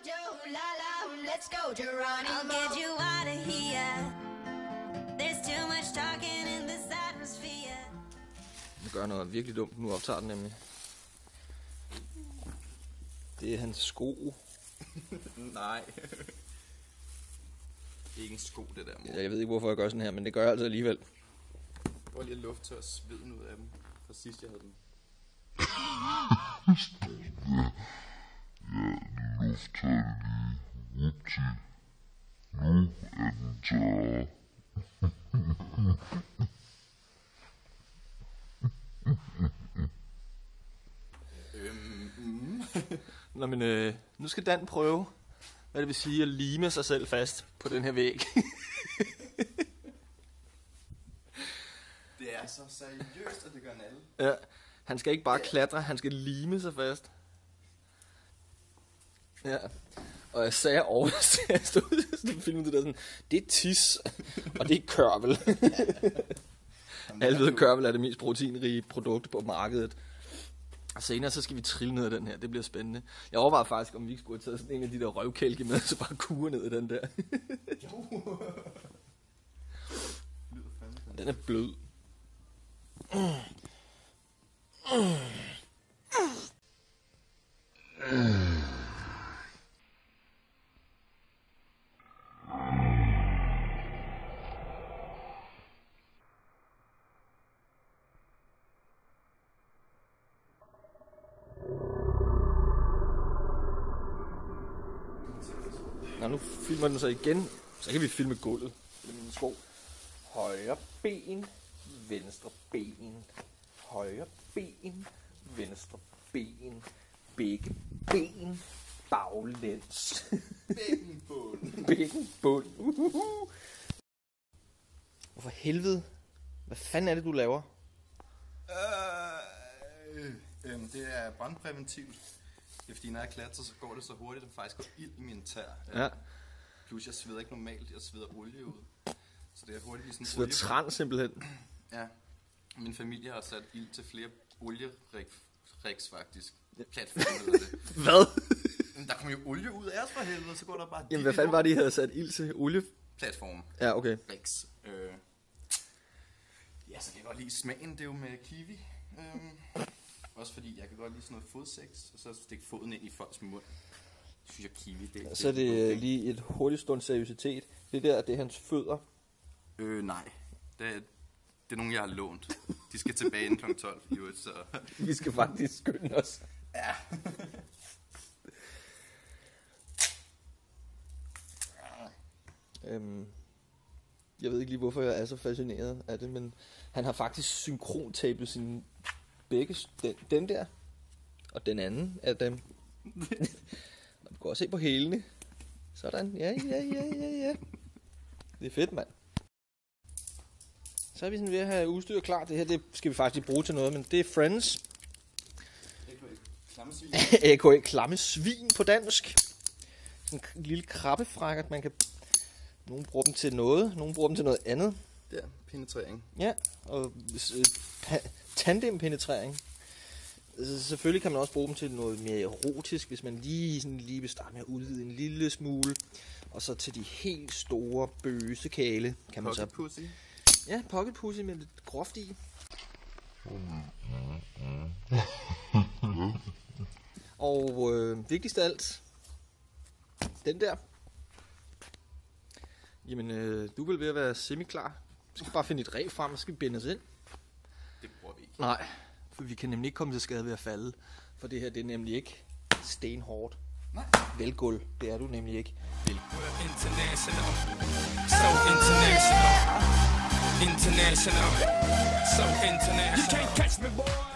Jojo, la la, let's go, Geronimo. I'll get you out of here. There's too much talking in this atmosphere. Nu gør noget virkelig dumt. Nu optager den nemlig. Det er hans sko. Nej. Det er ikke en sko, det der, mor. Jeg ved ikke, hvorfor jeg gør sådan her, men det gør jeg altså alligevel. Prøv lige at lufttørre sveden ud af dem, fra sidst jeg havde dem. Nå, men nu skal Dan prøve, hvad det vil sige at lime sig selv fast på den her væg. Det er så seriøst, at det gør en alle. Ja, han skal ikke bare klatre, han skal lime sig fast. Ja, og jeg sagde over, så jeg stod filmet det der sådan, det er tis, og det er kørvel. Alle ved, at kørvel er det mest proteinrige produkt på markedet. Og senere så skal vi trille ned af den her, det bliver spændende. Jeg overvejede faktisk, om vi ikke skulle have taget sådan en af de der røvkælke med, så bare kure ned i den der. Den er blød. Nå, nu filmer den så igen. Så kan vi filme gulvet. Det er mine sko. Højre ben, venstre ben. Højre ben, venstre ben. Begge ben, baglæns. Bækkenbund. Bækkenbund. Hvorfor helvede? Hvad fanden er det, du laver? Det er brandpræventivt. Det er fordi, når jeg klatrer, så går det så hurtigt, at der faktisk går ild i mine tær. Ja. Plus, jeg sveder ikke normalt, jeg sveder olie ud. Så det er hurtigt lige sådan Så det er træn simpelthen. Ja. Min familie har sat ild til flere olieriks faktisk. Platform eller det. Hvad? Men der kommer jo olie ud af os for helvede, så går der bare... Jamen, hvad fanden var det, I havde sat ild til? Olie? Platform. Ja, okay. Riks. Ja, så kan jeg godt lide smagen, det er jo med kiwi. Også fordi jeg kan godt lide sådan noget fodsex, og så stikke foden ind i folks mund. Det synes jeg kiwi, det Så er det lige et hurtigt stund seriøsitet. Det der, det er hans fødder. Nej. Det er nogen, jeg har lånt. De skal tilbage inden kl. 12 i øvrigt, så... Vi skal faktisk skynde os. Ja. Jeg ved ikke lige, hvorfor jeg er så fascineret af det, men han har faktisk synkrontapet sin begge, den der, og den anden af dem. Du kan også se på hælene. Sådan, ja. Det er fedt, mand. Så er vi sådan ved at have udstyr klar. Det her, det skal vi faktisk bruge til noget, men det er Friends. A.k.a. klamme svin på dansk. Sådan en lille krabbefrækker, man kan... Nogle bruger dem til noget, nogle bruger dem til noget andet. Der, penetrering. Ja, og tandempenetrering. Selvfølgelig kan man også bruge dem til noget mere erotisk, hvis man lige vil starte med at udvide en lille smule. Og så til de helt store bøsekale kan man pocket pussy. Ja, pocket pussy med lidt groft i. Og vigtigst af alt, den der. Jamen, du er vel ved at være semi-klar. Vi skal bare finde et reb frem, og så skal vi binde os ind. Det bruger vi ikke. Nej, for vi kan nemlig ikke komme til skade ved at falde. For det her, det er nemlig ikke stenhårdt. Nej. Velgulv, det er du nemlig ikke. International, so international, international, so international. You can't catch me, boy.